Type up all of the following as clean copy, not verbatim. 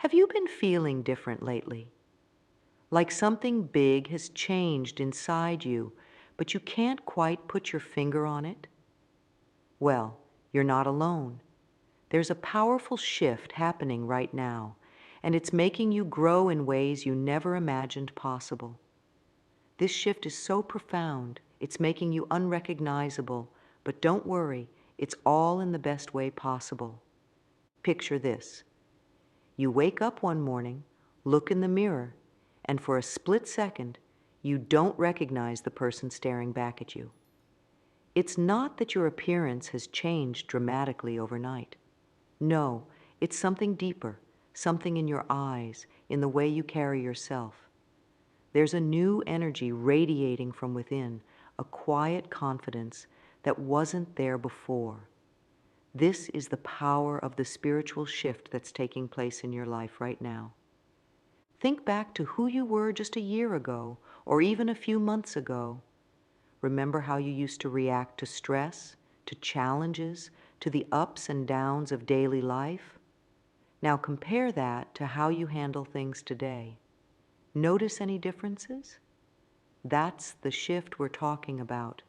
Have you been feeling different lately? Like something big has changed inside you, but you can't quite put your finger on it? Well, you're not alone. There's a powerful shift happening right now, and it's making you grow in ways you never imagined possible. This shift is so profound, it's making you unrecognizable, but don't worry, it's all in the best way possible. Picture this. You wake up one morning, look in the mirror, and for a split second, you don't recognize the person staring back at you. It's not that your appearance has changed dramatically overnight. No, it's something deeper, something in your eyes, in the way you carry yourself. There's a new energy radiating from within, a quiet confidence that wasn't there before. This is the power of the spiritual shift that's taking place in your life right now. Think back to who you were just a year ago, or even a few months ago. Remember how you used to react to stress, to challenges, to the ups and downs of daily life? Now compare that to how you handle things today. Notice any differences? That's the shift we're talking about,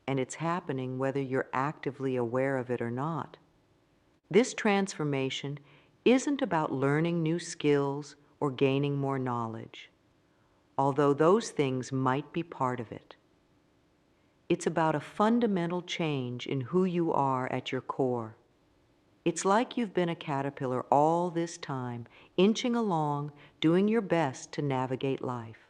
and it's happening whether you're actively aware of it or not. This transformation isn't about learning new skills or gaining more knowledge, although those things might be part of it. It's about a fundamental change in who you are at your core. It's like you've been a caterpillar all this time, inching along, doing your best to navigate life.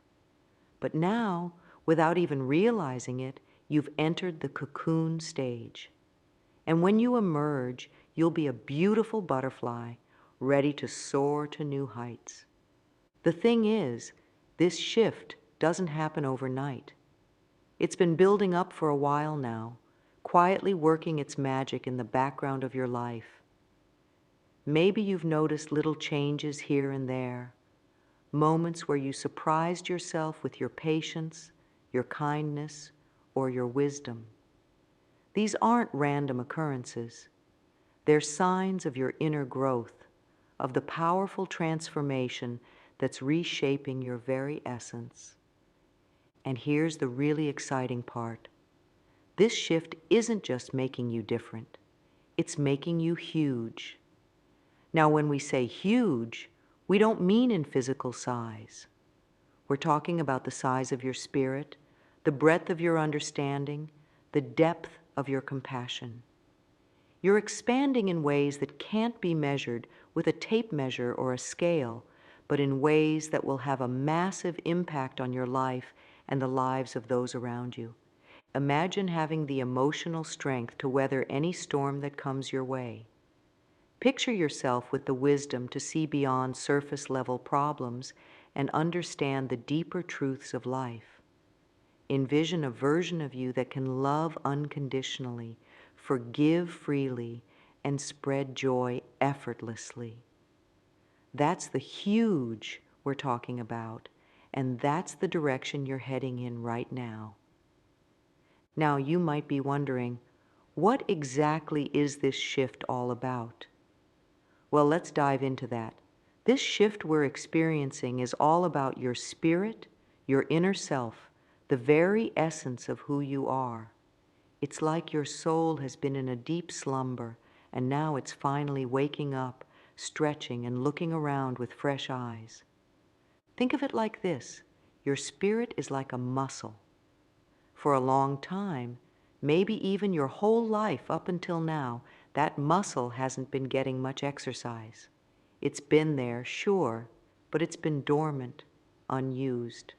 But now, without even realizing it, you've entered the cocoon stage. And when you emerge, you'll be a beautiful butterfly, ready to soar to new heights. The thing is, this shift doesn't happen overnight. It's been building up for a while now, quietly working its magic in the background of your life. Maybe you've noticed little changes here and there, moments where you surprised yourself with your patience, your kindness, or your wisdom. These aren't random occurrences. They're signs of your inner growth, of the powerful transformation that's reshaping your very essence. And here's the really exciting part. This shift isn't just making you different. It's making you huge. Now, when we say huge, we don't mean in physical size. We're talking about the size of your spirit, the breadth of your understanding, the depth of your compassion. You're expanding in ways that can't be measured with a tape measure or a scale, but in ways that will have a massive impact on your life and the lives of those around you. Imagine having the emotional strength to weather any storm that comes your way. Picture yourself with the wisdom to see beyond surface-level problems and understand the deeper truths of life. Envision a version of you that can love unconditionally, forgive freely, and spread joy effortlessly. That's the huge we're talking about, and that's the direction you're heading in right now. Now, you might be wondering, what exactly is this shift all about? Well, let's dive into that. This shift we're experiencing is all about your spirit, your inner self, the very essence of who you are. It's like your soul has been in a deep slumber, and now it's finally waking up, stretching and looking around with fresh eyes. Think of it like this. Your spirit is like a muscle. For a long time, maybe even your whole life up until now, that muscle hasn't been getting much exercise. It's been there, sure, but it's been dormant, unused.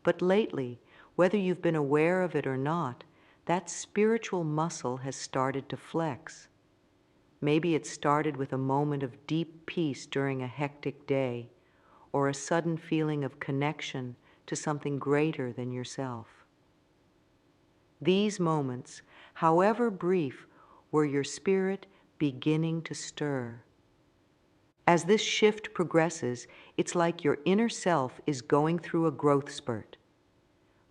But lately, whether you've been aware of it or not, that spiritual muscle has started to flex. Maybe it started with a moment of deep peace during a hectic day, or a sudden feeling of connection to something greater than yourself. These moments, however brief, were your spirit beginning to stir. As this shift progresses, it's like your inner self is going through a growth spurt.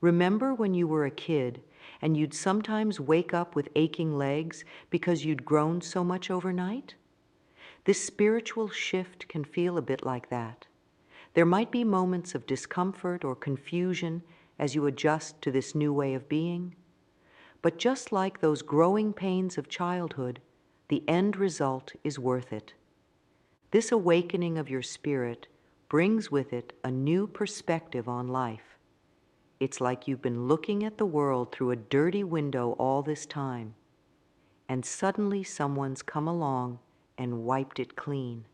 Remember when you were a kid and you'd sometimes wake up with aching legs because you'd grown so much overnight? This spiritual shift can feel a bit like that. There might be moments of discomfort or confusion as you adjust to this new way of being, but just like those growing pains of childhood, the end result is worth it. This awakening of your spirit brings with it a new perspective on life. It's like you've been looking at the world through a dirty window all this time, and suddenly someone's come along and wiped it clean.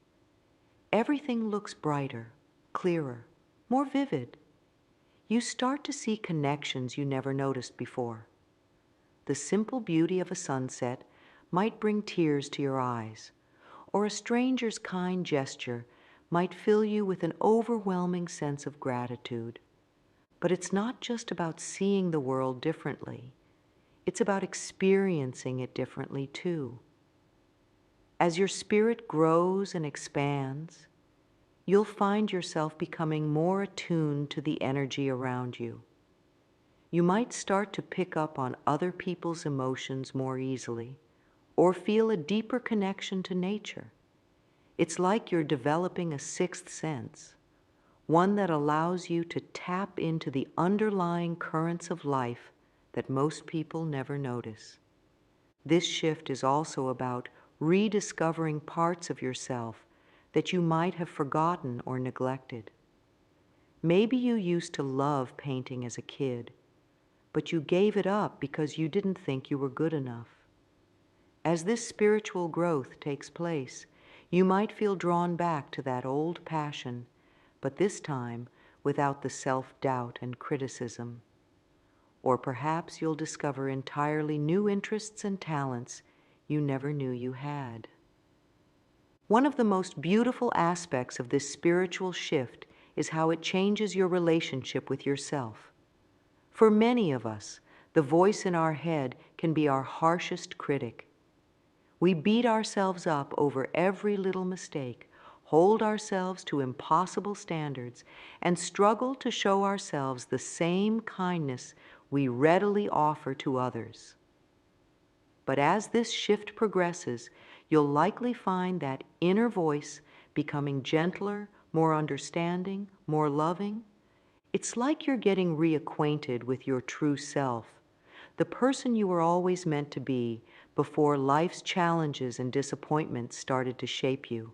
Everything looks brighter, clearer, more vivid. You start to see connections you never noticed before. The simple beauty of a sunset might bring tears to your eyes, or a stranger's kind gesture might fill you with an overwhelming sense of gratitude. But it's not just about seeing the world differently. It's about experiencing it differently too. As your spirit grows and expands, you'll find yourself becoming more attuned to the energy around you. You might start to pick up on other people's emotions more easily, or feel a deeper connection to nature. It's like you're developing a sixth sense, one that allows you to tap into the underlying currents of life that most people never notice. This shift is also about rediscovering parts of yourself that you might have forgotten or neglected. Maybe you used to love painting as a kid, but you gave it up because you didn't think you were good enough. As this spiritual growth takes place, you might feel drawn back to that old passion, but this time without the self-doubt and criticism. Or perhaps you'll discover entirely new interests and talents you never knew you had. One of the most beautiful aspects of this spiritual shift is how it changes your relationship with yourself. For many of us, the voice in our head can be our harshest critic. We beat ourselves up over every little mistake, hold ourselves to impossible standards, and struggle to show ourselves the same kindness we readily offer to others. But as this shift progresses, you'll likely find that inner voice becoming gentler, more understanding, more loving. It's like you're getting reacquainted with your true self, the person you were always meant to be before life's challenges and disappointments started to shape you.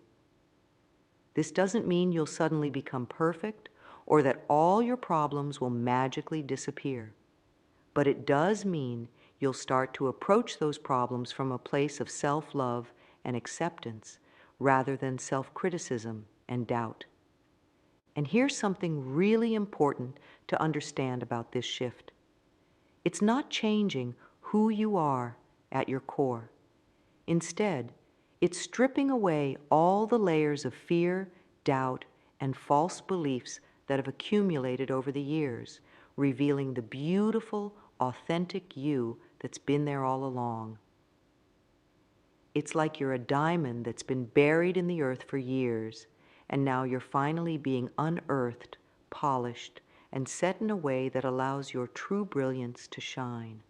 This doesn't mean you'll suddenly become perfect or that all your problems will magically disappear. But it does mean you'll start to approach those problems from a place of self-love and acceptance rather than self-criticism and doubt. And here's something really important to understand about this shift. It's not changing who you are at your core. Instead, it's stripping away all the layers of fear, doubt, and false beliefs that have accumulated over the years, revealing the beautiful, authentic you that's been there all along. It's like you're a diamond that's been buried in the earth for years, and now you're finally being unearthed, polished, and set in a way that allows your true brilliance to shine.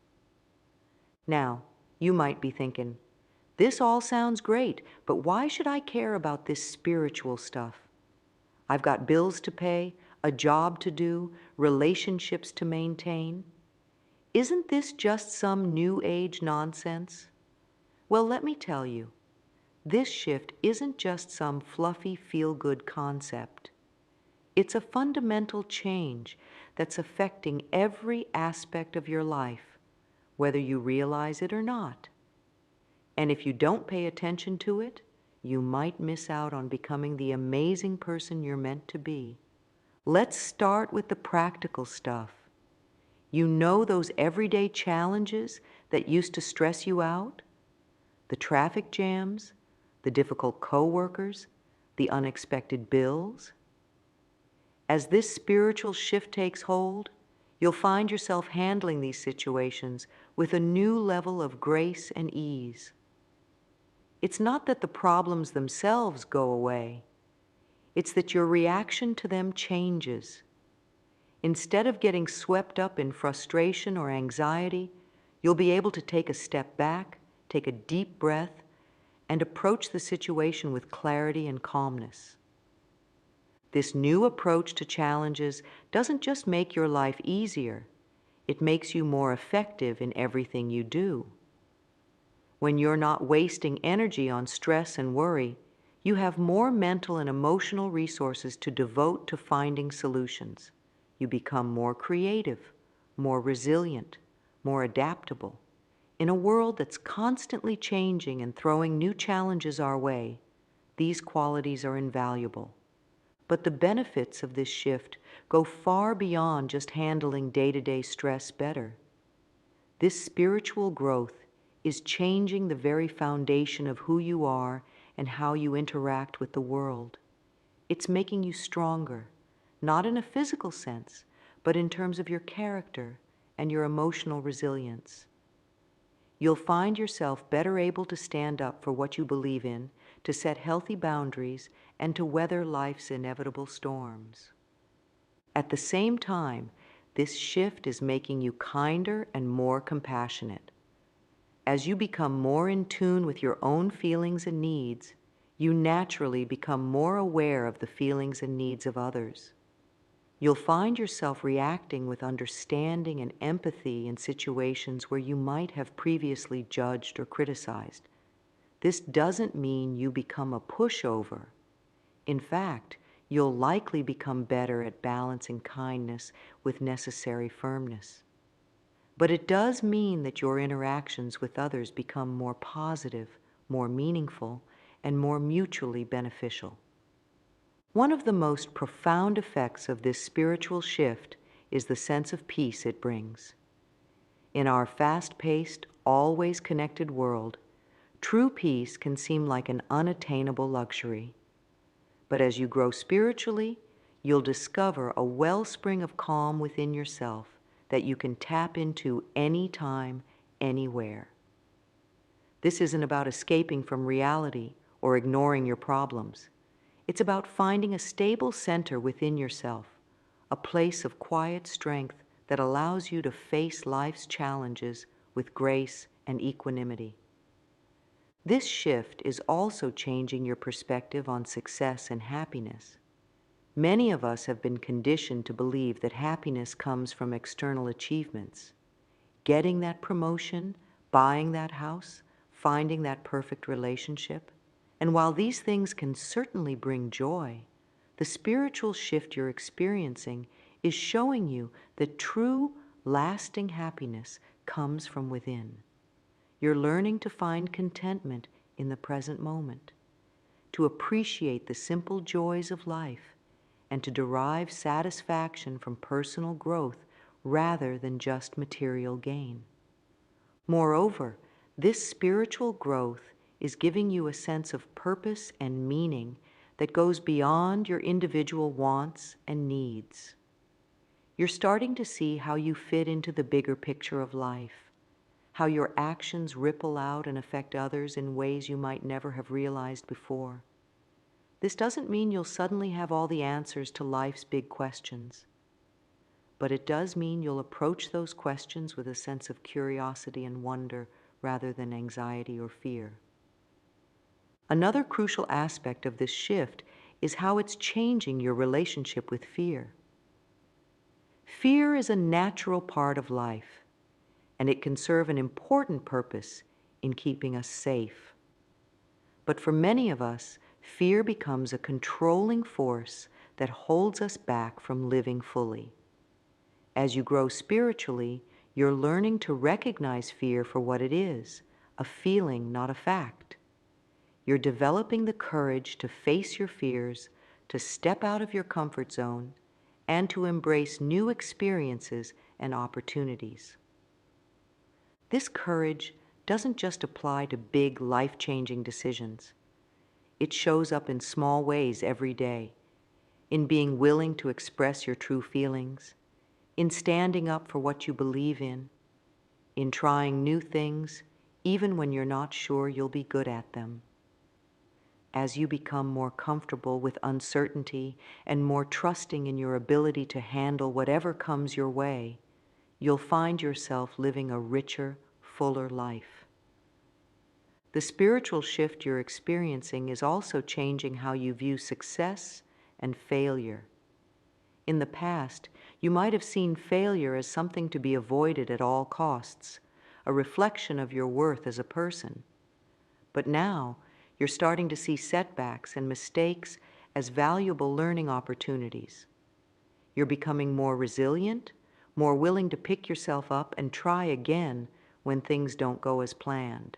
Now, you might be thinking, this all sounds great, but why should I care about this spiritual stuff? I've got bills to pay, a job to do, relationships to maintain. Isn't this just some new age nonsense? Well, let me tell you, this shift isn't just some fluffy feel-good concept. It's a fundamental change that's affecting every aspect of your life, whether you realize it or not. And if you don't pay attention to it, you might miss out on becoming the amazing person you're meant to be. Let's start with the practical stuff. You know those everyday challenges that used to stress you out? The traffic jams, the difficult coworkers, the unexpected bills? As this spiritual shift takes hold, you'll find yourself handling these situations with a new level of grace and ease. It's not that the problems themselves go away. It's that your reaction to them changes. Instead of getting swept up in frustration or anxiety, you'll be able to take a step back, take a deep breath, and approach the situation with clarity and calmness. This new approach to challenges doesn't just make your life easier, it makes you more effective in everything you do. When you're not wasting energy on stress and worry, you have more mental and emotional resources to devote to finding solutions. You become more creative, more resilient, more adaptable. In a world that's constantly changing and throwing new challenges our way, these qualities are invaluable. But the benefits of this shift go far beyond just handling day-to-day stress better. This spiritual growth is changing the very foundation of who you are and how you interact with the world. It's making you stronger, not in a physical sense, but in terms of your character and your emotional resilience. You'll find yourself better able to stand up for what you believe in, to set healthy boundaries, and to weather life's inevitable storms. At the same time, this shift is making you kinder and more compassionate. As you become more in tune with your own feelings and needs, you naturally become more aware of the feelings and needs of others. You'll find yourself reacting with understanding and empathy in situations where you might have previously judged or criticized. This doesn't mean you become a pushover. In fact, you'll likely become better at balancing kindness with necessary firmness. But it does mean that your interactions with others become more positive, more meaningful, and more mutually beneficial. One of the most profound effects of this spiritual shift is the sense of peace it brings. In our fast-paced, always connected world, true peace can seem like an unattainable luxury. But as you grow spiritually, you'll discover a wellspring of calm within yourself that you can tap into anytime, anywhere. This isn't about escaping from reality or ignoring your problems. It's about finding a stable center within yourself, a place of quiet strength that allows you to face life's challenges with grace and equanimity. This shift is also changing your perspective on success and happiness. Many of us have been conditioned to believe that happiness comes from external achievements. Getting that promotion, buying that house, finding that perfect relationship. And while these things can certainly bring joy, the spiritual shift you're experiencing is showing you that true, lasting happiness comes from within. You're learning to find contentment in the present moment, to appreciate the simple joys of life, and to derive satisfaction from personal growth rather than just material gain. Moreover, this spiritual growth is giving you a sense of purpose and meaning that goes beyond your individual wants and needs. You're starting to see how you fit into the bigger picture of life, how your actions ripple out and affect others in ways you might never have realized before. This doesn't mean you'll suddenly have all the answers to life's big questions, but it does mean you'll approach those questions with a sense of curiosity and wonder rather than anxiety or fear. Another crucial aspect of this shift is how it's changing your relationship with fear. Fear is a natural part of life, and it can serve an important purpose in keeping us safe. But for many of us, fear becomes a controlling force that holds us back from living fully. As you grow spiritually, you're learning to recognize fear for what it is, a feeling, not a fact. You're developing the courage to face your fears, to step out of your comfort zone, and to embrace new experiences and opportunities. This courage doesn't just apply to big, life-changing decisions. It shows up in small ways every day, in being willing to express your true feelings, in standing up for what you believe in trying new things, even when you're not sure you'll be good at them. As you become more comfortable with uncertainty and more trusting in your ability to handle whatever comes your way, you'll find yourself living a richer, fuller life. The spiritual shift you're experiencing is also changing how you view success and failure. In the past, you might have seen failure as something to be avoided at all costs, a reflection of your worth as a person. But now, you're starting to see setbacks and mistakes as valuable learning opportunities. You're becoming more resilient, more willing to pick yourself up and try again when things don't go as planned.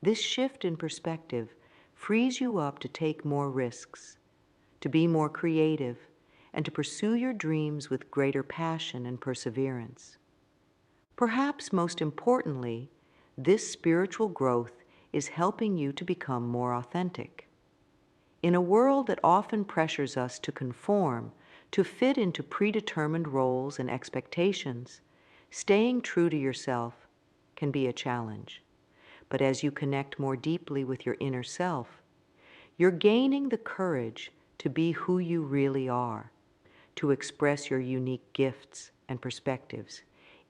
This shift in perspective frees you up to take more risks, to be more creative, and to pursue your dreams with greater passion and perseverance. Perhaps most importantly, this spiritual growth is helping you to become more authentic. In a world that often pressures us to conform, to fit into predetermined roles and expectations, staying true to yourself can be a challenge. But as you connect more deeply with your inner self, you're gaining the courage to be who you really are, to express your unique gifts and perspectives,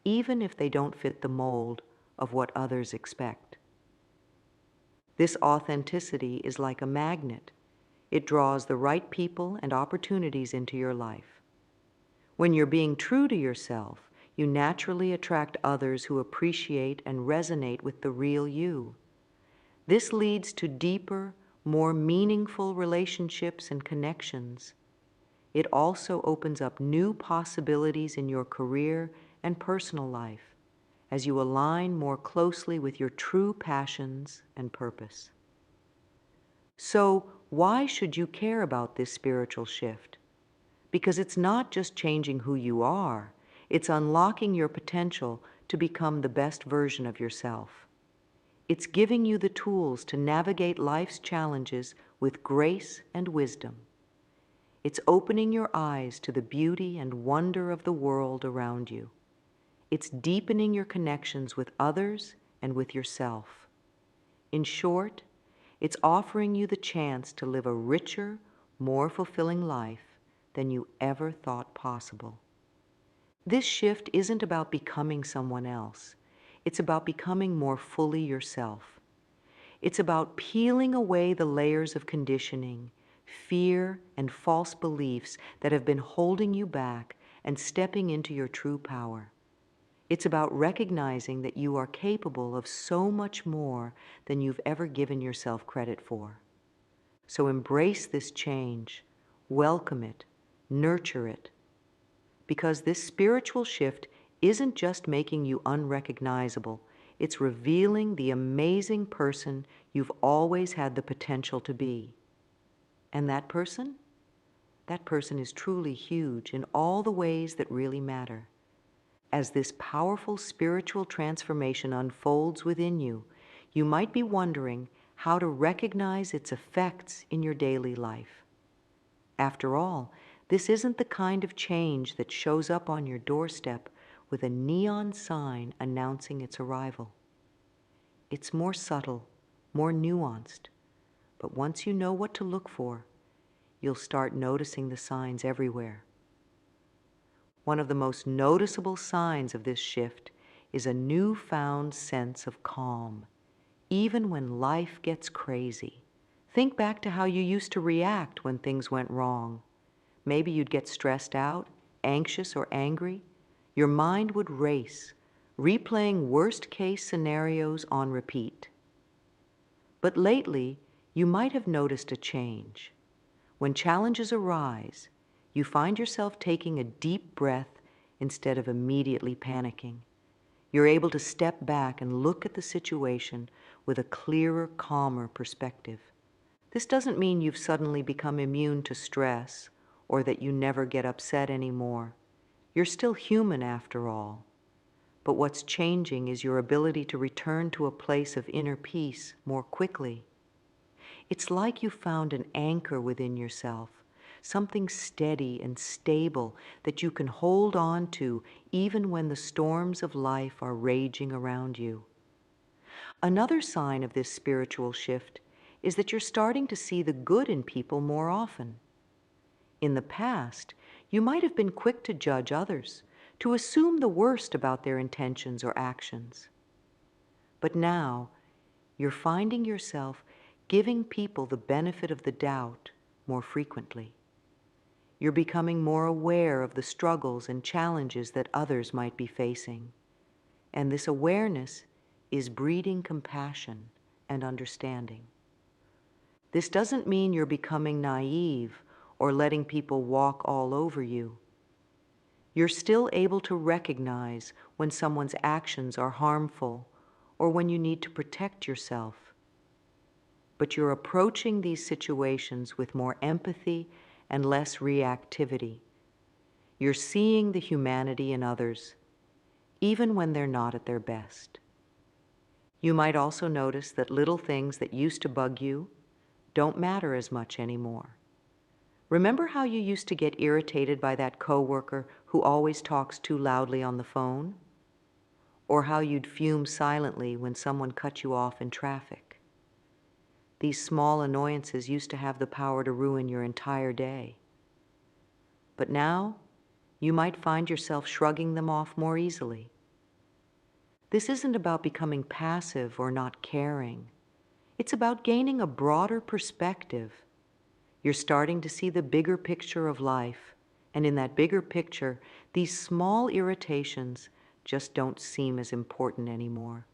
even if they don't fit the mold of what others expect. This authenticity is like a magnet. It draws the right people and opportunities into your life. When you're being true to yourself, you naturally attract others who appreciate and resonate with the real you. This leads to deeper, more meaningful relationships and connections. It also opens up new possibilities in your career and personal life as you align more closely with your true passions and purpose. So, why should you care about this spiritual shift? Because it's not just changing who you are, it's unlocking your potential to become the best version of yourself. It's giving you the tools to navigate life's challenges with grace and wisdom. It's opening your eyes to the beauty and wonder of the world around you. It's deepening your connections with others and with yourself. In short, it's offering you the chance to live a richer, more fulfilling life than you ever thought possible. This shift isn't about becoming someone else. It's about becoming more fully yourself. It's about peeling away the layers of conditioning, fear, and false beliefs that have been holding you back and stepping into your true power. It's about recognizing that you are capable of so much more than you've ever given yourself credit for. So embrace this change, welcome it, nurture it, because this spiritual shift isn't just making you unrecognizable, it's revealing the amazing person you've always had the potential to be. And that person? That person is truly huge in all the ways that really matter. As this powerful spiritual transformation unfolds within you, you might be wondering how to recognize its effects in your daily life. After all, this isn't the kind of change that shows up on your doorstep with a neon sign announcing its arrival. It's more subtle, more nuanced, but once you know what to look for, you'll start noticing the signs everywhere. One of the most noticeable signs of this shift is a newfound sense of calm, even when life gets crazy. Think back to how you used to react when things went wrong. Maybe you'd get stressed out, anxious, or angry. Your mind would race, replaying worst-case scenarios on repeat. But lately, you might have noticed a change. When challenges arise, you find yourself taking a deep breath instead of immediately panicking. You're able to step back and look at the situation with a clearer, calmer perspective. This doesn't mean you've suddenly become immune to stress or that you never get upset anymore. You're still human after all. But what's changing is your ability to return to a place of inner peace more quickly. It's like you found an anchor within yourself, something steady and stable that you can hold on to even when the storms of life are raging around you. Another sign of this spiritual shift is that you're starting to see the good in people more often. In the past, you might have been quick to judge others, to assume the worst about their intentions or actions. But now, you're finding yourself giving people the benefit of the doubt more frequently. You're becoming more aware of the struggles and challenges that others might be facing. And this awareness is breeding compassion and understanding. This doesn't mean you're becoming naive or letting people walk all over you. You're still able to recognize when someone's actions are harmful or when you need to protect yourself. But you're approaching these situations with more empathy and less reactivity. You're seeing the humanity in others, even when they're not at their best. You might also notice that little things that used to bug you don't matter as much anymore. Remember how you used to get irritated by that coworker who always talks too loudly on the phone? Or how you'd fume silently when someone cut you off in traffic? These small annoyances used to have the power to ruin your entire day. But now, you might find yourself shrugging them off more easily. This isn't about becoming passive or not caring. It's about gaining a broader perspective. You're starting to see the bigger picture of life, and in that bigger picture, these small irritations just don't seem as important anymore.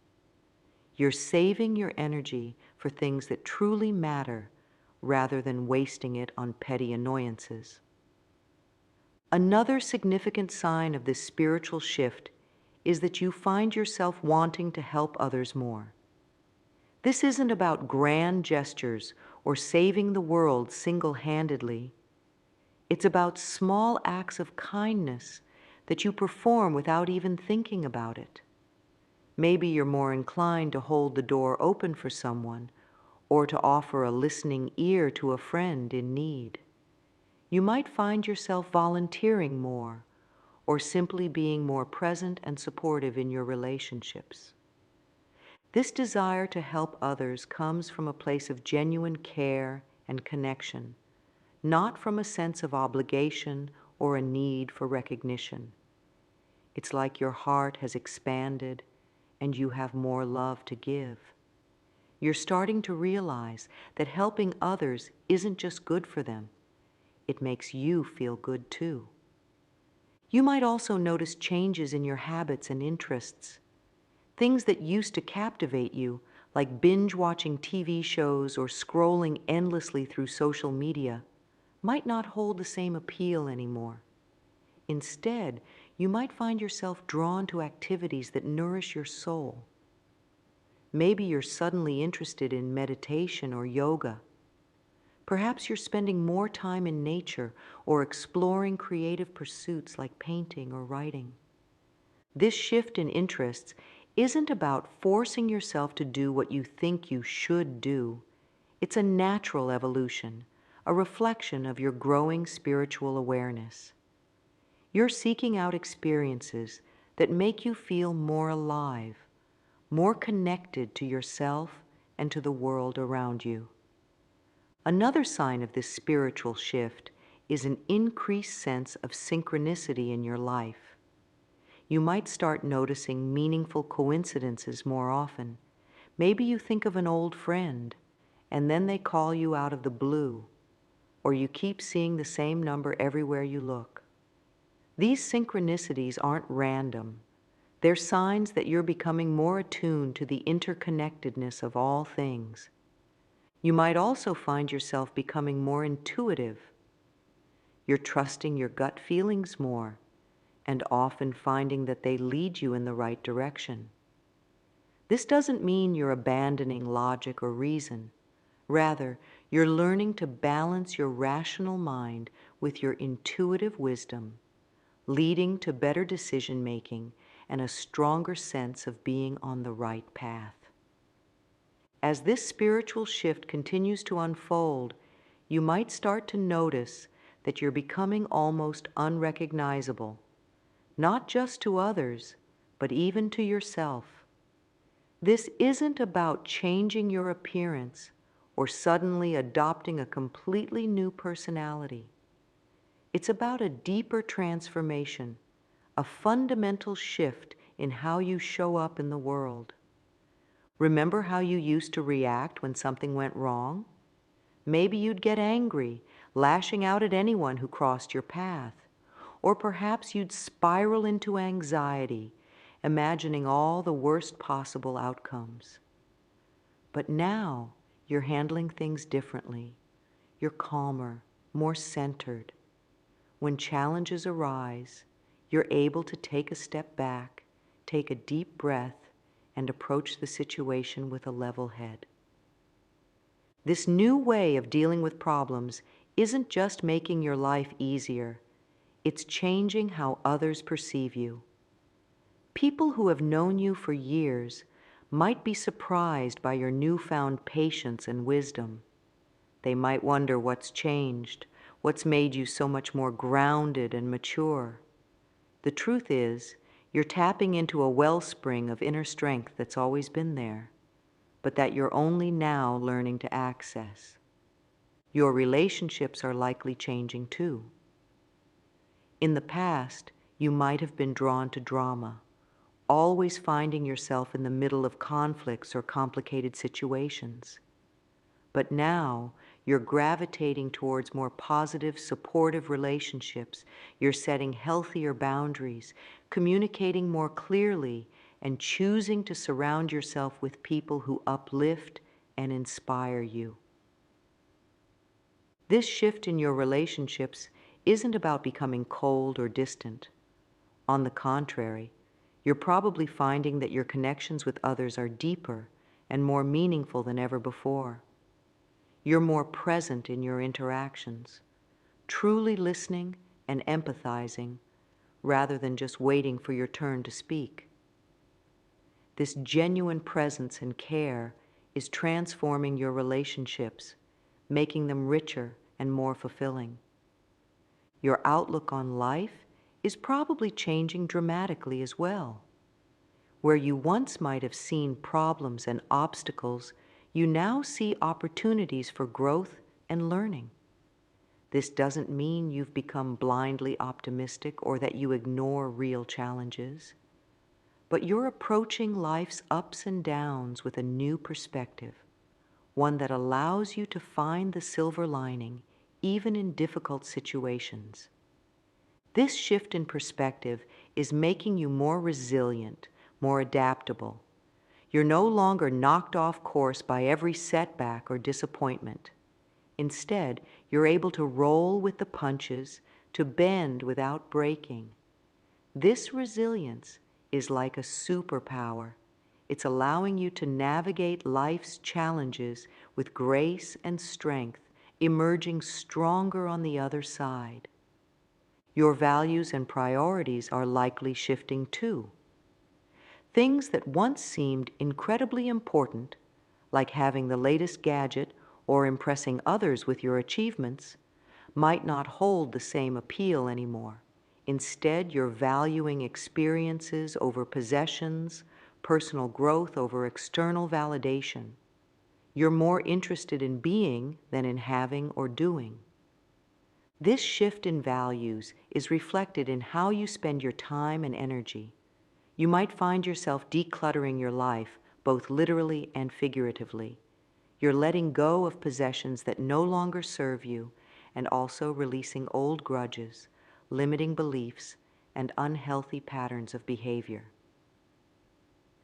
You're saving your energy for things that truly matter rather than wasting it on petty annoyances. Another significant sign of this spiritual shift is that you find yourself wanting to help others more. This isn't about grand gestures or saving the world single-handedly. It's about small acts of kindness that you perform without even thinking about it. Maybe you're more inclined to hold the door open for someone or to offer a listening ear to a friend in need. You might find yourself volunteering more or simply being more present and supportive in your relationships. This desire to help others comes from a place of genuine care and connection, not from a sense of obligation or a need for recognition. It's like your heart has expanded and you have more love to give. You're starting to realize that helping others isn't just good for them, it makes you feel good too. You might also notice changes in your habits and interests. Things that used to captivate you, like binge-watching TV shows or scrolling endlessly through social media, might not hold the same appeal anymore. Instead, you might find yourself drawn to activities that nourish your soul. Maybe you're suddenly interested in meditation or yoga. Perhaps you're spending more time in nature or exploring creative pursuits like painting or writing. This shift in interests isn't about forcing yourself to do what you think you should do. It's a natural evolution, a reflection of your growing spiritual awareness. You're seeking out experiences that make you feel more alive, more connected to yourself and to the world around you. Another sign of this spiritual shift is an increased sense of synchronicity in your life. You might start noticing meaningful coincidences more often. Maybe you think of an old friend, and then they call you out of the blue, or you keep seeing the same number everywhere you look. These synchronicities aren't random. They're signs that you're becoming more attuned to the interconnectedness of all things. You might also find yourself becoming more intuitive. You're trusting your gut feelings more and often finding that they lead you in the right direction. This doesn't mean you're abandoning logic or reason. Rather, you're learning to balance your rational mind with your intuitive wisdom, leading to better decision-making and a stronger sense of being on the right path. As this spiritual shift continues to unfold, you might start to notice that you're becoming almost unrecognizable, not just to others, but even to yourself. This isn't about changing your appearance or suddenly adopting a completely new personality. It's about a deeper transformation, a fundamental shift in how you show up in the world. Remember how you used to react when something went wrong? Maybe you'd get angry, lashing out at anyone who crossed your path. Or perhaps you'd spiral into anxiety, imagining all the worst possible outcomes. But now you're handling things differently. You're calmer, more centered. When challenges arise, you're able to take a step back, take a deep breath, and approach the situation with a level head. This new way of dealing with problems isn't just making your life easier, it's changing how others perceive you. People who have known you for years might be surprised by your newfound patience and wisdom. They might wonder what's changed, what's made you so much more grounded and mature. The truth is, you're tapping into a wellspring of inner strength that's always been there, but that you're only now learning to access. Your relationships are likely changing too. In the past, you might have been drawn to drama, always finding yourself in the middle of conflicts or complicated situations. But now, you're gravitating towards more positive, supportive relationships. You're setting healthier boundaries, communicating more clearly, and choosing to surround yourself with people who uplift and inspire you. This shift in your relationships isn't about becoming cold or distant. On the contrary, you're probably finding that your connections with others are deeper and more meaningful than ever before. You're more present in your interactions, truly listening and empathizing rather than just waiting for your turn to speak. This genuine presence and care is transforming your relationships, making them richer and more fulfilling. Your outlook on life is probably changing dramatically as well. Where you once might have seen problems and obstacles, you now see opportunities for growth and learning. This doesn't mean you've become blindly optimistic or that you ignore real challenges, but you're approaching life's ups and downs with a new perspective, one that allows you to find the silver lining even in difficult situations. This shift in perspective is making you more resilient, more adaptable. You're no longer knocked off course by every setback or disappointment. Instead, you're able to roll with the punches, to bend without breaking. This resilience is like a superpower. It's allowing you to navigate life's challenges with grace and strength, emerging stronger on the other side. Your values and priorities are likely shifting too. Things that once seemed incredibly important, like having the latest gadget or impressing others with your achievements, might not hold the same appeal anymore. Instead, you're valuing experiences over possessions, personal growth over external validation. You're more interested in being than in having or doing. This shift in values is reflected in how you spend your time and energy. You might find yourself decluttering your life, both literally and figuratively. You're letting go of possessions that no longer serve you and also releasing old grudges, limiting beliefs, and unhealthy patterns of behavior.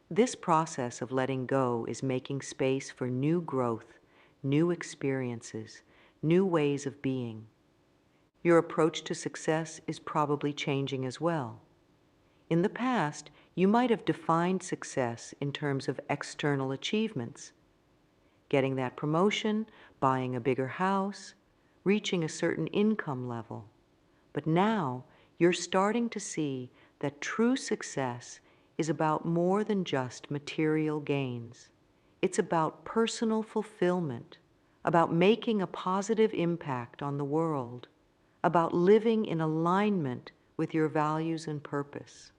This process of letting go is making space for new growth, new experiences, new ways of being. Your approach to success is probably changing as well. In the past, you might have defined success in terms of external achievements. Getting that promotion, buying a bigger house, reaching a certain income level. But now, you're starting to see that true success is about more than just material gains. It's about personal fulfillment, about making a positive impact on the world, about living in alignment with your values and purpose.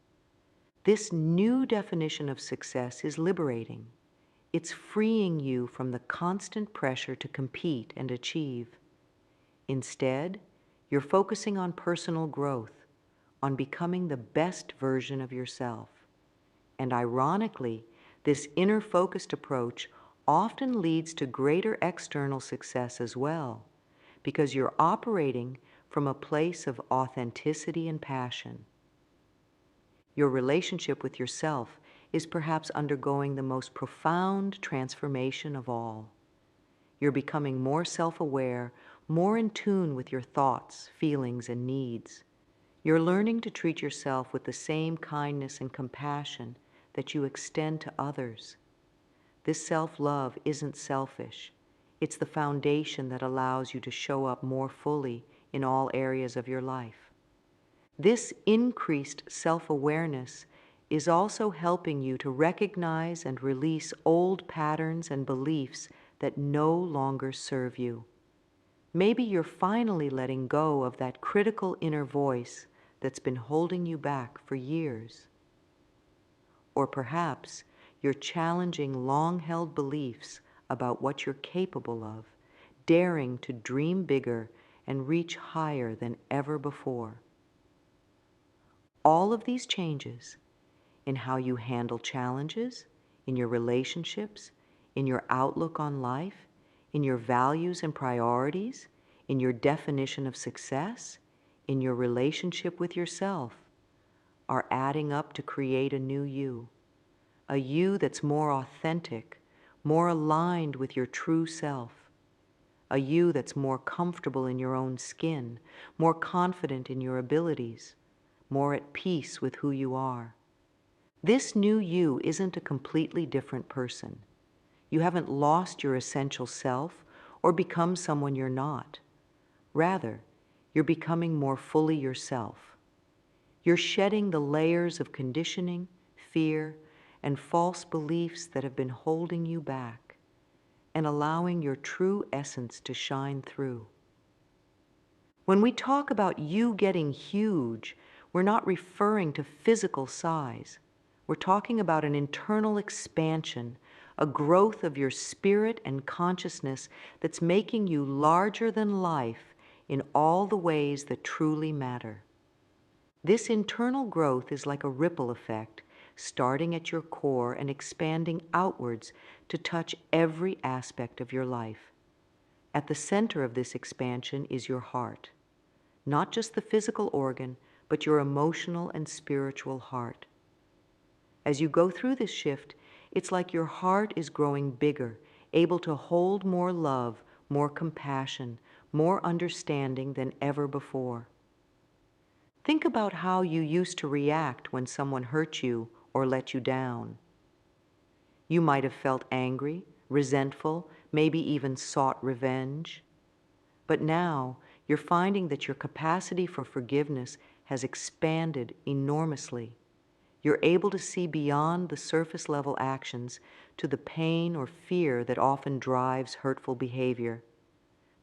This new definition of success is liberating. It's freeing you from the constant pressure to compete and achieve. Instead, you're focusing on personal growth, on becoming the best version of yourself. And ironically, This inner-focused approach often leads to greater external success as well, because you're operating from a place of authenticity and passion. Your relationship with yourself is perhaps undergoing the most profound transformation of all. You're becoming more self-aware, more in tune with your thoughts, feelings, and needs. You're learning to treat yourself with the same kindness and compassion that you extend to others. This self-love isn't selfish. It's the foundation that allows you to show up more fully in all areas of your life. This increased self-awareness is also helping you to recognize and release old patterns and beliefs that no longer serve you. Maybe you're finally letting go of that critical inner voice that's been holding you back for years. Or perhaps you're challenging long-held beliefs about what you're capable of, daring to dream bigger and reach higher than ever before. All of these changes in how you handle challenges, in your relationships, in your outlook on life, in your values and priorities, in your definition of success, in your relationship with yourself, are adding up to create a new you. A you that's more authentic, more aligned with your true self. A you that's more comfortable in your own skin, more confident in your abilities, more at peace with who you are. This new you isn't a completely different person. You haven't lost your essential self or become someone you're not. Rather, you're becoming more fully yourself. You're shedding the layers of conditioning, fear, and false beliefs that have been holding you back, and allowing your true essence to shine through. When we talk about you getting huge, we're not referring to physical size. We're talking about an internal expansion, a growth of your spirit and consciousness that's making you larger than life in all the ways that truly matter. This internal growth is like a ripple effect, starting at your core and expanding outwards to touch every aspect of your life. At the center of this expansion is your heart. Not just the physical organ, but your emotional and spiritual heart. As you go through this shift, it's like your heart is growing bigger, able to hold more love, more compassion, more understanding than ever before. Think about how you used to react when someone hurt you or let you down. You might have felt angry, resentful, maybe even sought revenge. But now, you're finding that your capacity for forgiveness has expanded enormously. You're able to see beyond the surface-level actions to the pain or fear that often drives hurtful behavior.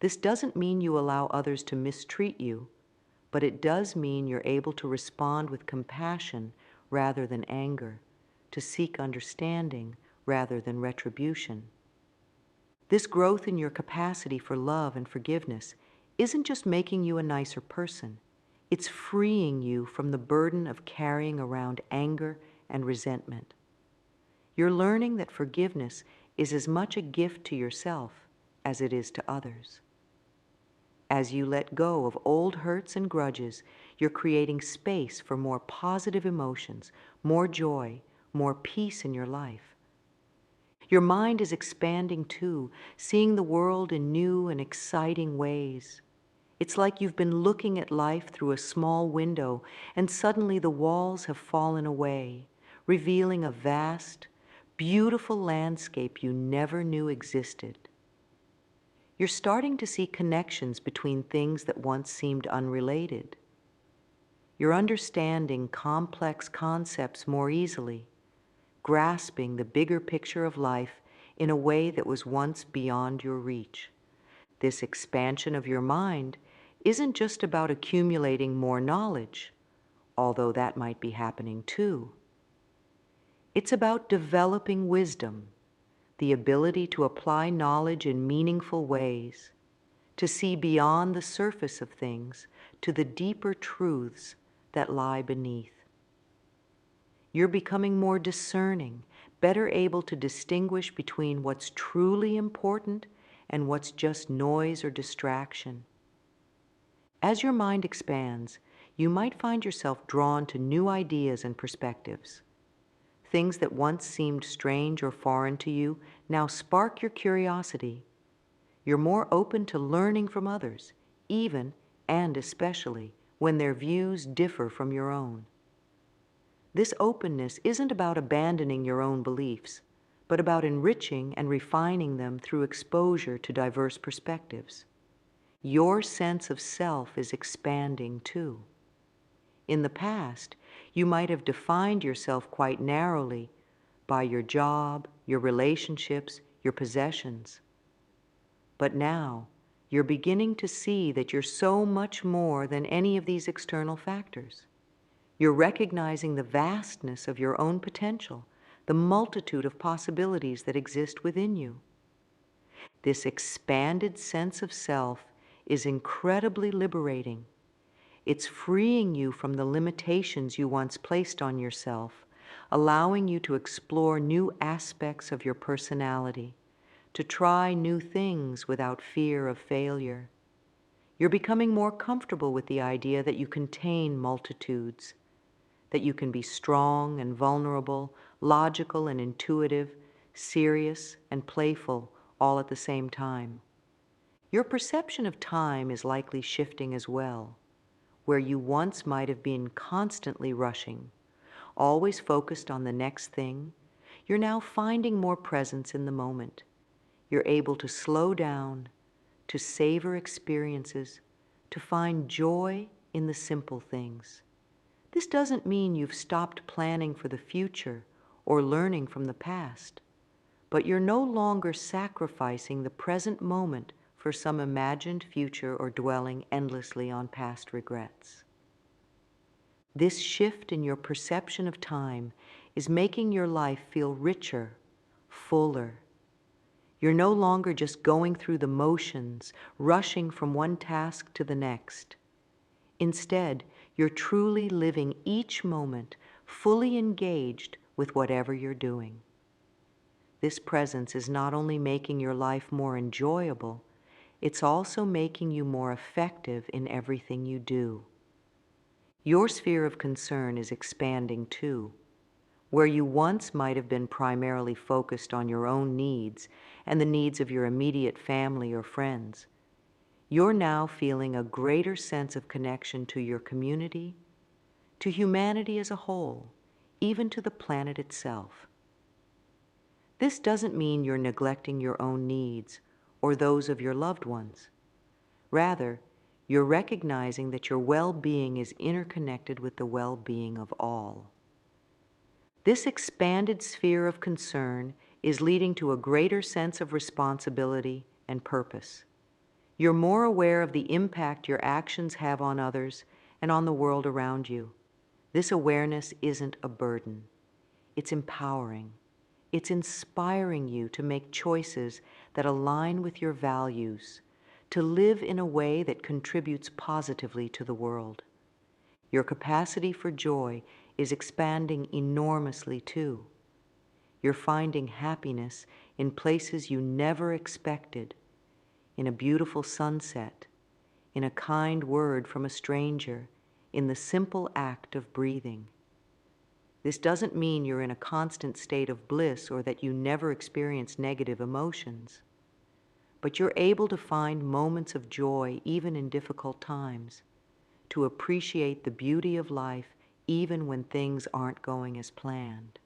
This doesn't mean you allow others to mistreat you, but it does mean you're able to respond with compassion rather than anger, to seek understanding rather than retribution. This growth in your capacity for love and forgiveness isn't just making you a nicer person. It's freeing you from the burden of carrying around anger and resentment. You're learning that forgiveness is as much a gift to yourself as it is to others. As you let go of old hurts and grudges, you're creating space for more positive emotions, more joy, more peace in your life. Your mind is expanding too, seeing the world in new and exciting ways. It's like you've been looking at life through a small window, and suddenly the walls have fallen away, revealing a vast, beautiful landscape you never knew existed. You're starting to see connections between things that once seemed unrelated. You're understanding complex concepts more easily, grasping the bigger picture of life in a way that was once beyond your reach. This expansion of your mind isn't just about accumulating more knowledge, although that might be happening too. It's about developing wisdom, the ability to apply knowledge in meaningful ways, to see beyond the surface of things to the deeper truths that lie beneath. You're becoming more discerning, better able to distinguish between what's truly important and what's just noise or distraction. As your mind expands, you might find yourself drawn to new ideas and perspectives. Things that once seemed strange or foreign to you now spark your curiosity. You're more open to learning from others, even and especially when their views differ from your own. This openness isn't about abandoning your own beliefs, but about enriching and refining them through exposure to diverse perspectives. Your sense of self is expanding too. In the past, you might have defined yourself quite narrowly by your job, your relationships, your possessions. But now, you're beginning to see that you're so much more than any of these external factors. You're recognizing the vastness of your own potential, the multitude of possibilities that exist within you. This expanded sense of self is incredibly liberating. It's freeing you from the limitations you once placed on yourself, allowing you to explore new aspects of your personality, to try new things without fear of failure. You're becoming more comfortable with the idea that you contain multitudes, that you can be strong and vulnerable, logical and intuitive, serious and playful, all at the same time. Your perception of time is likely shifting as well. Where you once might have been constantly rushing, always focused on the next thing, you're now finding more presence in the moment. You're able to slow down, to savor experiences, to find joy in the simple things. This doesn't mean you've stopped planning for the future or learning from the past, but you're no longer sacrificing the present moment for some imagined future or dwelling endlessly on past regrets. This shift in your perception of time is making your life feel richer, fuller. You're no longer just going through the motions, rushing from one task to the next. Instead, you're truly living each moment, fully engaged with whatever you're doing. This presence is not only making your life more enjoyable, it's also making you more effective in everything you do. Your sphere of concern is expanding too. Where you once might have been primarily focused on your own needs and the needs of your immediate family or friends, you're now feeling a greater sense of connection to your community, to humanity as a whole, even to the planet itself. This doesn't mean you're neglecting your own needs or those of your loved ones. Rather, you're recognizing that your well-being is interconnected with the well-being of all. This expanded sphere of concern is leading to a greater sense of responsibility and purpose. You're more aware of the impact your actions have on others and on the world around you. This awareness isn't a burden. It's empowering. It's inspiring you to make choices that align with your values, to live in a way that contributes positively to the world. Your capacity for joy is expanding enormously too. You're finding happiness in places you never expected, in a beautiful sunset, in a kind word from a stranger, in the simple act of breathing. This doesn't mean you're in a constant state of bliss or that you never experience negative emotions, but you're able to find moments of joy even in difficult times, to appreciate the beauty of life even when things aren't going as planned.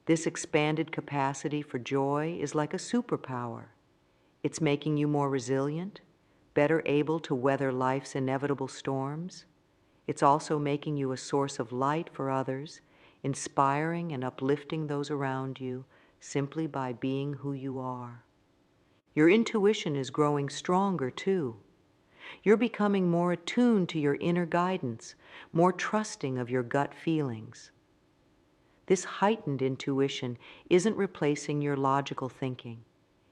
This expanded capacity for joy is like a superpower. It's making you more resilient, better able to weather life's inevitable storms. It's also making you a source of light for others, inspiring and uplifting those around you simply by being who you are. Your intuition is growing stronger too. You're becoming more attuned to your inner guidance, more trusting of your gut feelings. This heightened intuition isn't replacing your logical thinking.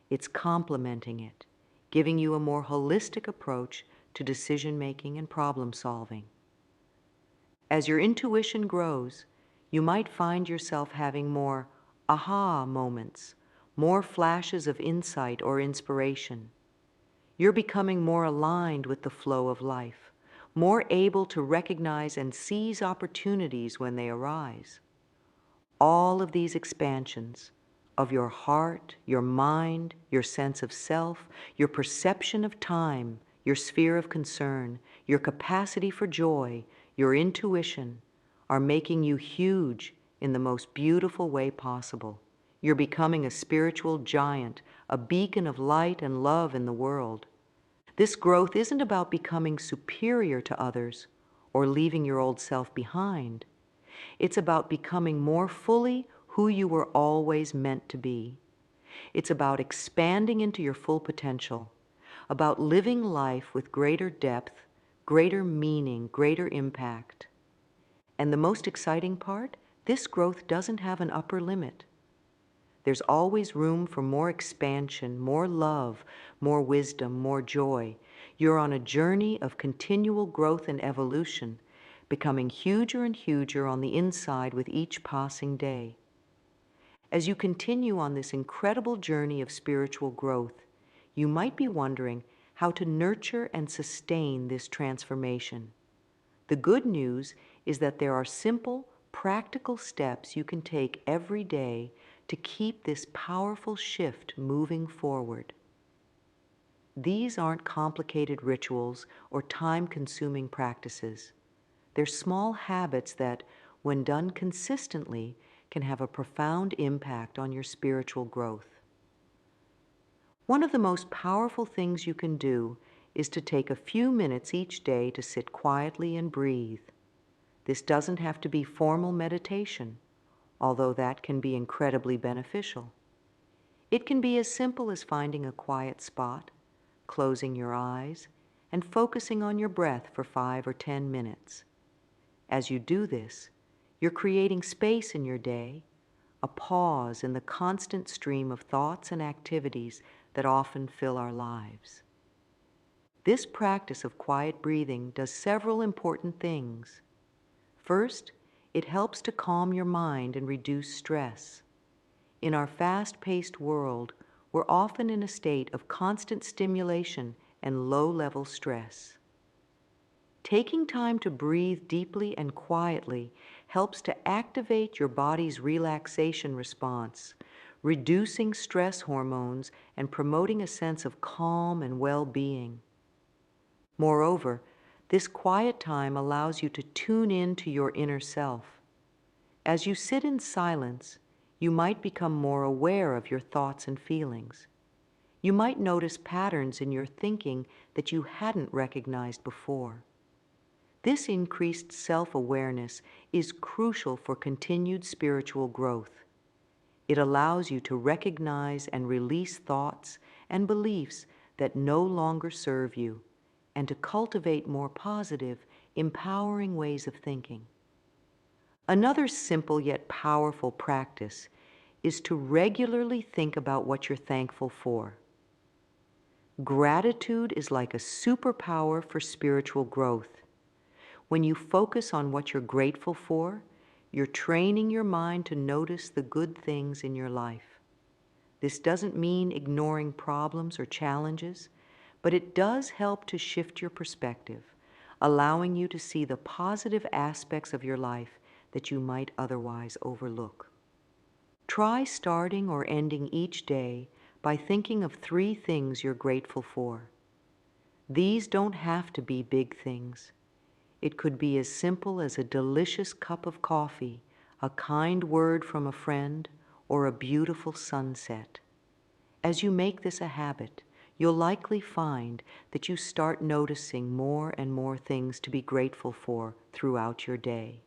It's complementing it, giving you a more holistic approach to decision-making and problem-solving. As your intuition grows, You might find yourself having more aha moments, more flashes of insight or inspiration. You're becoming more aligned with the flow of life, more able to recognize and seize opportunities when they arise. All of these expansions of your heart, your mind, your sense of self, your perception of time, your sphere of concern, your capacity for joy, your intuition, are making you huge in the most beautiful way possible. You're becoming a spiritual giant, a beacon of light and love in the world. This growth isn't about becoming superior to others or leaving your old self behind. It's about becoming more fully who you were always meant to be. It's about expanding into your full potential, about living life with greater depth, greater meaning, greater impact. And the most exciting part, this growth doesn't have an upper limit. There's always room for more expansion, more love, more wisdom, more joy. You're on a journey of continual growth and evolution, becoming huger and huger on the inside with each passing day. As you continue on this incredible journey of spiritual growth, you might be wondering how to nurture and sustain this transformation. The good news is that there are simple, practical steps you can take every day to keep this powerful shift moving forward. These aren't complicated rituals or time-consuming practices. They're small habits that, when done consistently, can have a profound impact on your spiritual growth. One of the most powerful things you can do is to take a few minutes each day to sit quietly and breathe. This doesn't have to be formal meditation, although that can be incredibly beneficial. It can be as simple as finding a quiet spot, closing your eyes, and focusing on your breath for 5 or 10 minutes. As you do this, you're creating space in your day, a pause in the constant stream of thoughts and activities that often fill our lives. This practice of quiet breathing does several important things. First, it helps to calm your mind and reduce stress. In our fast-paced world, we're often in a state of constant stimulation and low-level stress. Taking time to breathe deeply and quietly helps to activate your body's relaxation response, reducing stress hormones and promoting a sense of calm and well-being. Moreover, this quiet time allows you to tune in to your inner self. As you sit in silence, you might become more aware of your thoughts and feelings. You might notice patterns in your thinking that you hadn't recognized before. This increased self-awareness is crucial for continued spiritual growth. It allows you to recognize and release thoughts and beliefs that no longer serve you, and to cultivate more positive, empowering ways of thinking. Another simple yet powerful practice is to regularly think about what you're thankful for. Gratitude is like a superpower for spiritual growth. When you focus on what you're grateful for, you're training your mind to notice the good things in your life. This doesn't mean ignoring problems or challenges, but it does help to shift your perspective, allowing you to see the positive aspects of your life that you might otherwise overlook. Try starting or ending each day by thinking of 3 things you're grateful for. These don't have to be big things. It could be as simple as a delicious cup of coffee, a kind word from a friend, or a beautiful sunset. As you make this a habit, you'll likely find that you start noticing more and more things to be grateful for throughout your day.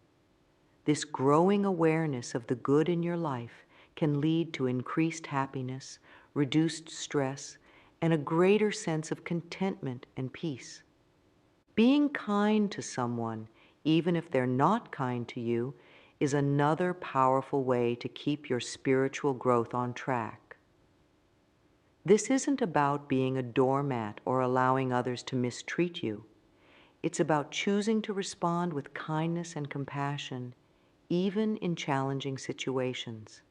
This growing awareness of the good in your life can lead to increased happiness, reduced stress, and a greater sense of contentment and peace. Being kind to someone, even if they're not kind to you, is another powerful way to keep your spiritual growth on track. This isn't about being a doormat or allowing others to mistreat you. It's about choosing to respond with kindness and compassion, even in challenging situations.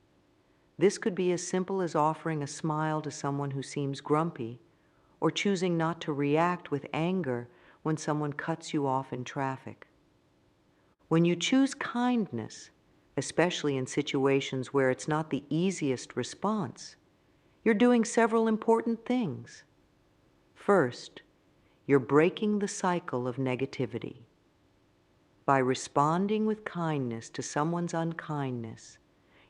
This could be as simple as offering a smile to someone who seems grumpy, or choosing not to react with anger when someone cuts you off in traffic. When you choose kindness, especially in situations where it's not the easiest response, you're doing several important things. First, you're breaking the cycle of negativity. By responding with kindness to someone's unkindness,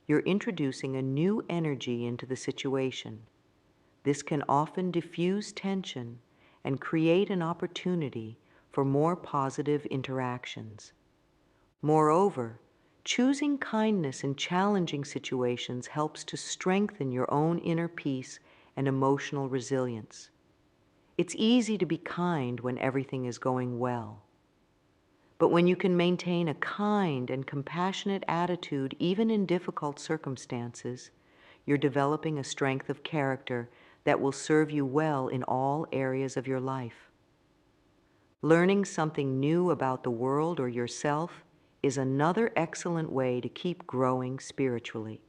you're introducing a new energy into the situation. This can often diffuse tension and create an opportunity for more positive interactions. Moreover, choosing kindness in challenging situations helps to strengthen your own inner peace and emotional resilience. It's easy to be kind when everything is going well. But when you can maintain a kind and compassionate attitude even in difficult circumstances, you're developing a strength of character that will serve you well in all areas of your life. Learning something new about the world or yourself is another excellent way to keep growing spiritually.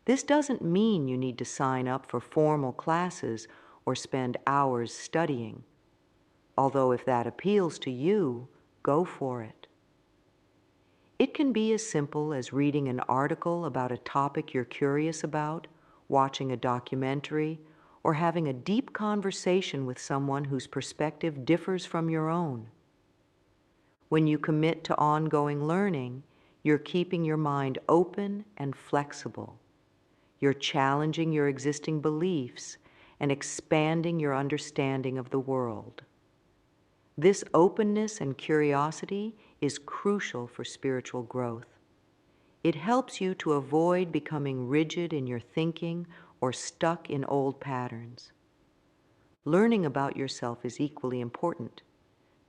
This doesn't mean you need to sign up for formal classes or spend hours studying, although if that appeals to you, go for it. It can be as simple as reading an article about a topic you're curious about, watching a documentary, or having a deep conversation with someone whose perspective differs from your own. When you commit to ongoing learning, you're keeping your mind open and flexible. You're challenging your existing beliefs and expanding your understanding of the world. This openness and curiosity is crucial for spiritual growth. It helps you to avoid becoming rigid in your thinking or stuck in old patterns. Learning about yourself is equally important.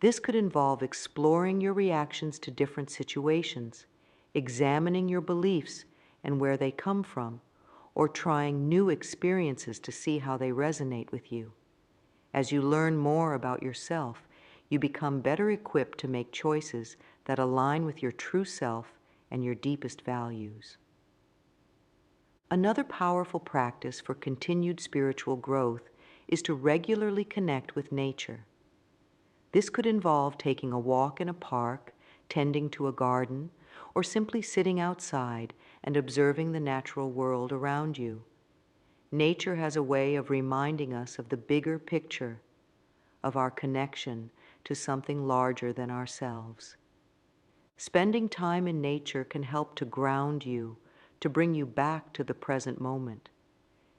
This could involve exploring your reactions to different situations, examining your beliefs and where they come from, or trying new experiences to see how they resonate with you. As you learn more about yourself, you become better equipped to make choices that align with your true self and your deepest values. Another powerful practice for continued spiritual growth is to regularly connect with nature. This could involve taking a walk in a park, tending to a garden, or simply sitting outside and observing the natural world around you. Nature has a way of reminding us of the bigger picture, of our connection to something larger than ourselves. Spending time in nature can help to ground you, to bring you back to the present moment.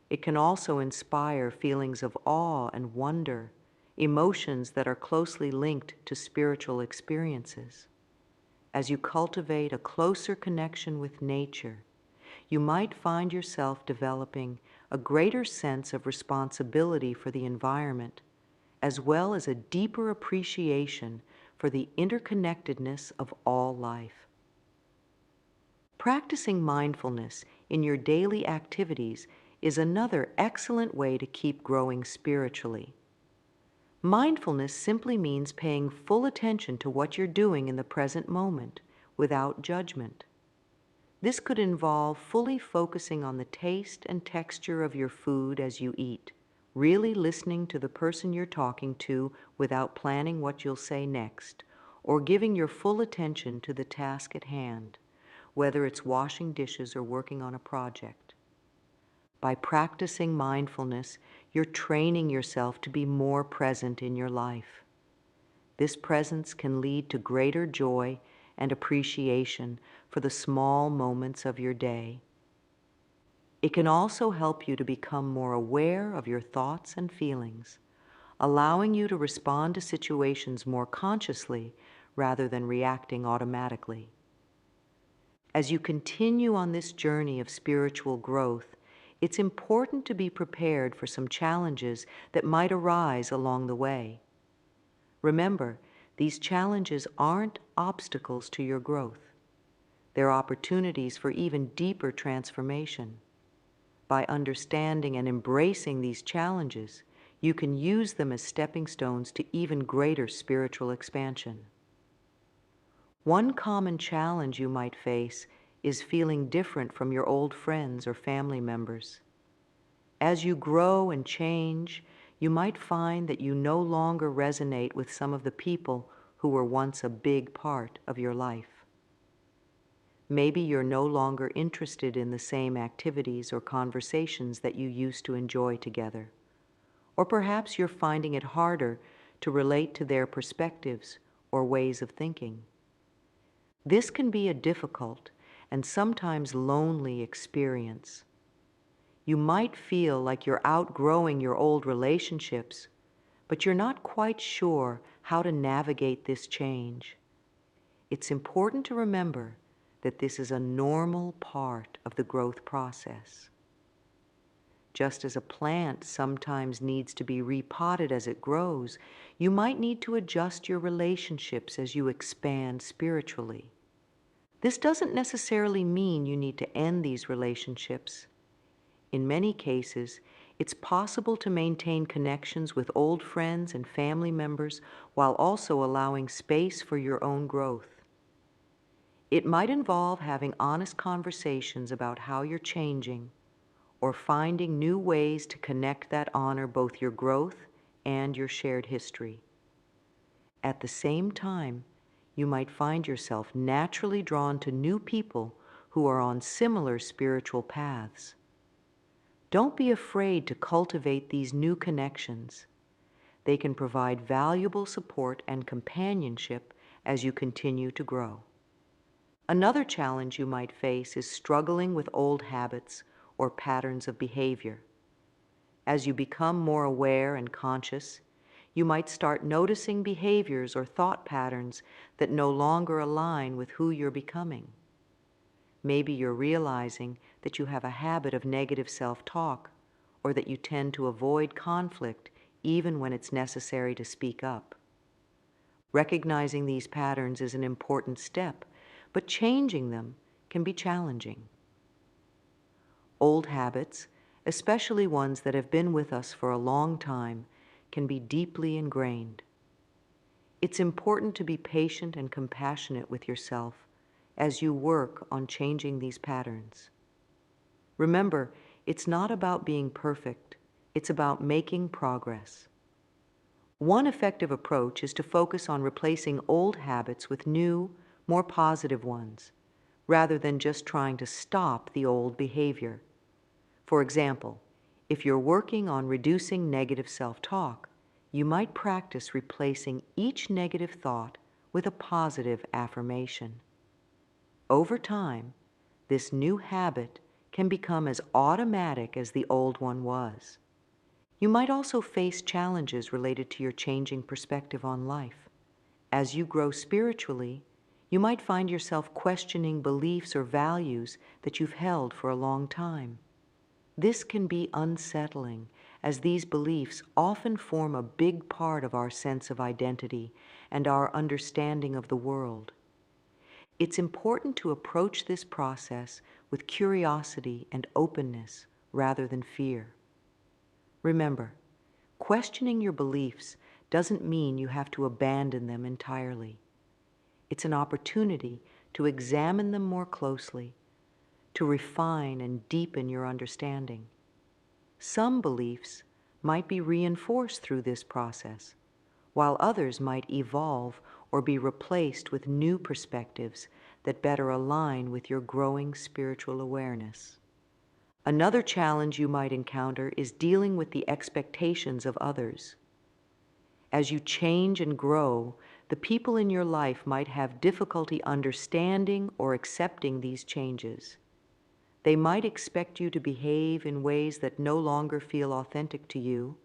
It can also inspire feelings of awe and wonder, emotions that are closely linked to spiritual experiences. As you cultivate a closer connection with nature, you might find yourself developing a greater sense of responsibility for the environment, as well as a deeper appreciation for the interconnectedness of all life. Practicing mindfulness in your daily activities is another excellent way to keep growing spiritually. Mindfulness simply means paying full attention to what you're doing in the present moment, without judgment. This could involve fully focusing on the taste and texture of your food as you eat, really listening to the person you're talking to without planning what you'll say next, or giving your full attention to the task at hand, whether it's washing dishes or working on a project. By practicing mindfulness, you're training yourself to be more present in your life. This presence can lead to greater joy and appreciation for the small moments of your day. It can also help you to become more aware of your thoughts and feelings, allowing you to respond to situations more consciously rather than reacting automatically. As you continue on this journey of spiritual growth, it's important to be prepared for some challenges that might arise along the way. Remember, these challenges aren't obstacles to your growth. They're opportunities for even deeper transformation. By understanding and embracing these challenges, you can use them as stepping stones to even greater spiritual expansion. One common challenge you might face is feeling different from your old friends or family members. As you grow and change, you might find that you no longer resonate with some of the people who were once a big part of your life. Maybe you're no longer interested in the same activities or conversations that you used to enjoy together. Or perhaps you're finding it harder to relate to their perspectives or ways of thinking. This can be a difficult and sometimes lonely experience. You might feel like you're outgrowing your old relationships, but you're not quite sure how to navigate this change. It's important to remember that this is a normal part of the growth process. Just as a plant sometimes needs to be repotted as it grows, you might need to adjust your relationships as you expand spiritually. This doesn't necessarily mean you need to end these relationships. In many cases, it's possible to maintain connections with old friends and family members while also allowing space for your own growth. It might involve having honest conversations about how you're changing, or finding new ways to connect that honor both your growth and your shared history. At the same time, you might find yourself naturally drawn to new people who are on similar spiritual paths. Don't be afraid to cultivate these new connections. They can provide valuable support and companionship as you continue to grow. Another challenge you might face is struggling with old habits or patterns of behavior. As you become more aware and conscious, you might start noticing behaviors or thought patterns that no longer align with who you're becoming. Maybe you're realizing that you have a habit of negative self-talk, or that you tend to avoid conflict even when it's necessary to speak up. Recognizing these patterns is an important step, but changing them can be challenging. Old habits, especially ones that have been with us for a long time, can be deeply ingrained. It's important to be patient and compassionate with yourself as you work on changing these patterns. Remember, it's not about being perfect, it's about making progress. One effective approach is to focus on replacing old habits with new, more positive ones, rather than just trying to stop the old behavior. For example, if you're working on reducing negative self-talk, you might practice replacing each negative thought with a positive affirmation. Over time, this new habit can become as automatic as the old one was. You might also face challenges related to your changing perspective on life. As you grow spiritually, you might find yourself questioning beliefs or values that you've held for a long time. This can be unsettling, as these beliefs often form a big part of our sense of identity and our understanding of the world. It's important to approach this process with curiosity and openness rather than fear. Remember, questioning your beliefs doesn't mean you have to abandon them entirely. It's an opportunity to examine them more closely, to refine and deepen your understanding. Some beliefs might be reinforced through this process, while others might evolve or be replaced with new perspectives that better align with your growing spiritual awareness. Another challenge you might encounter is dealing with the expectations of others. As you change and grow, the people in your life might have difficulty understanding or accepting these changes. They might expect you to behave in ways that no longer feel authentic to you,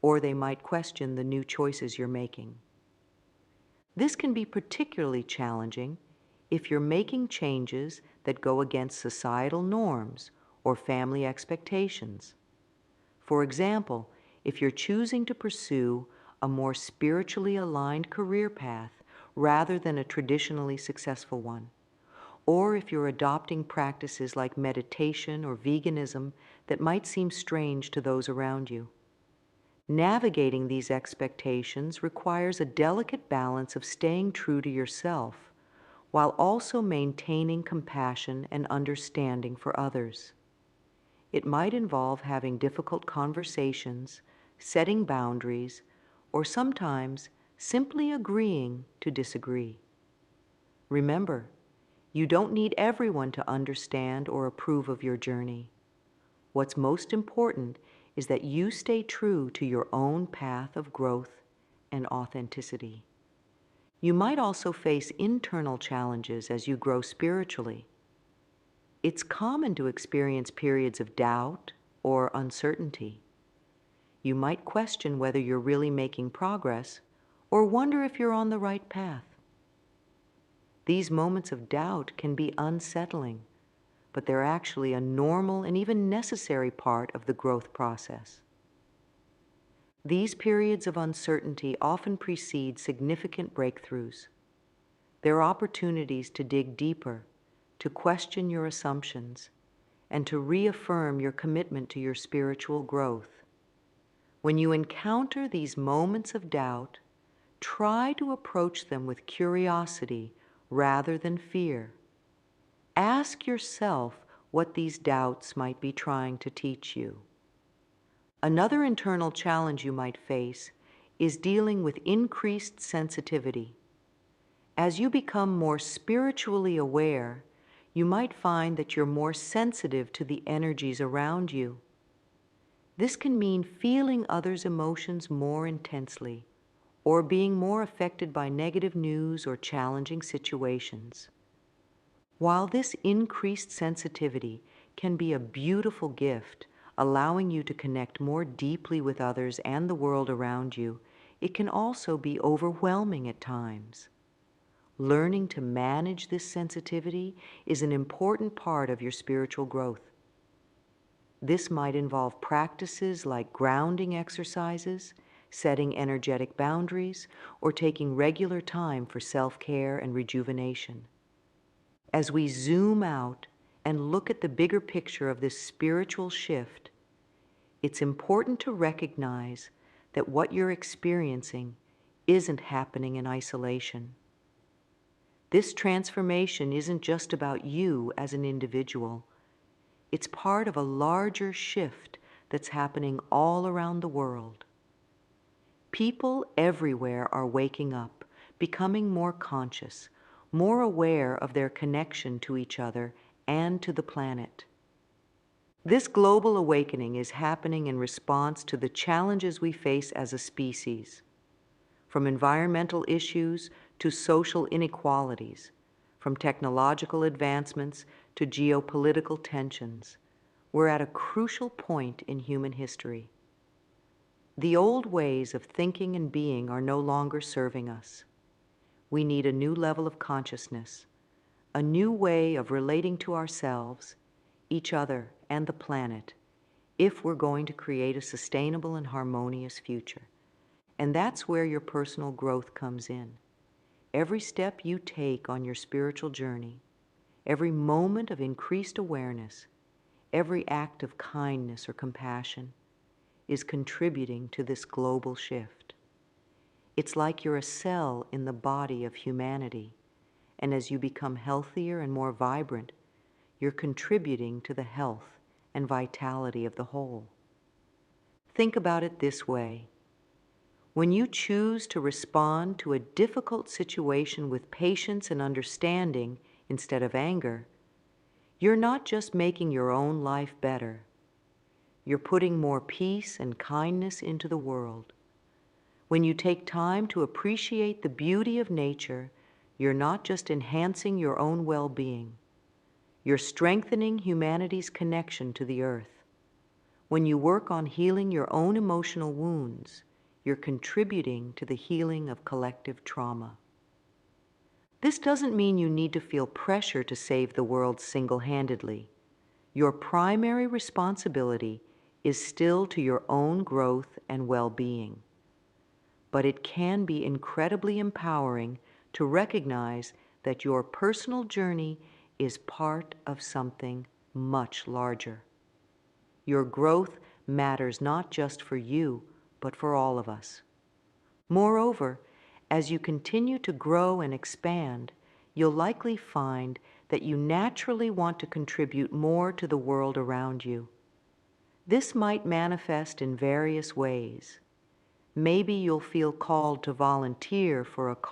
or they might question the new choices you're making. This can be particularly challenging if you're making changes that go against societal norms or family expectations. For example, if you're choosing to pursue a more spiritually aligned career path rather than a traditionally successful one, or if you're adopting practices like meditation or veganism that might seem strange to those around you. Navigating these expectations requires a delicate balance of staying true to yourself while also maintaining compassion and understanding for others. It might involve having difficult conversations, setting boundaries, or sometimes simply agreeing to disagree. Remember, you don't need everyone to understand or approve of your journey. What's most important is that you stay true to your own path of growth and authenticity. You might also face internal challenges as you grow spiritually. It's common to experience periods of doubt or uncertainty. You might question whether you're really making progress or wonder if you're on the right path. These moments of doubt can be unsettling, but they're actually a normal and even necessary part of the growth process. These periods of uncertainty often precede significant breakthroughs. They're opportunities to dig deeper, to question your assumptions, and to reaffirm your commitment to your spiritual growth. When you encounter these moments of doubt, try to approach them with curiosity rather than fear. Ask yourself what these doubts might be trying to teach you. Another internal challenge you might face is dealing with increased sensitivity. As you become more spiritually aware, you might find that you're more sensitive to the energies around you. This can mean feeling others' emotions more intensely, or being more affected by negative news or challenging situations. While this increased sensitivity can be a beautiful gift, allowing you to connect more deeply with others and the world around you, it can also be overwhelming at times. Learning to manage this sensitivity is an important part of your spiritual growth. This might involve practices like grounding exercises, setting energetic boundaries, or taking regular time for self-care and rejuvenation. As we zoom out and look at the bigger picture of this spiritual shift, it's important to recognize that what you're experiencing isn't happening in isolation. This transformation isn't just about you as an individual. It's part of a larger shift that's happening all around the world. People everywhere are waking up, becoming more conscious, more aware of their connection to each other and to the planet. This global awakening is happening in response to the challenges we face as a species, from environmental issues to social inequalities, from technological advancements to geopolitical tensions. We're at a crucial point in human history. The old ways of thinking and being are no longer serving us. We need a new level of consciousness, a new way of relating to ourselves, each other, and the planet, if we're going to create a sustainable and harmonious future. And that's where your personal growth comes in. Every step you take on your spiritual journey, every moment of increased awareness, every act of kindness or compassion is contributing to this global shift. It's like you're a cell in the body of humanity, and as you become healthier and more vibrant, you're contributing to the health and vitality of the whole. Think about it this way. When you choose to respond to a difficult situation with patience and understanding instead of anger, you're not just making your own life better. You're putting more peace and kindness into the world. When you take time to appreciate the beauty of nature, you're not just enhancing your own well-being. You're strengthening humanity's connection to the earth. When you work on healing your own emotional wounds, you're contributing to the healing of collective trauma. This doesn't mean you need to feel pressure to save the world single-handedly. Your primary responsibility is still to your own growth and well-being. But it can be incredibly empowering to recognize that your personal journey is part of something much larger. Your growth matters not just for you, but for all of us. Moreover, as you continue to grow and expand, you'll likely find that you naturally want to contribute more to the world around you. This might manifest in various ways. Maybe you'll feel called to volunteer for a cause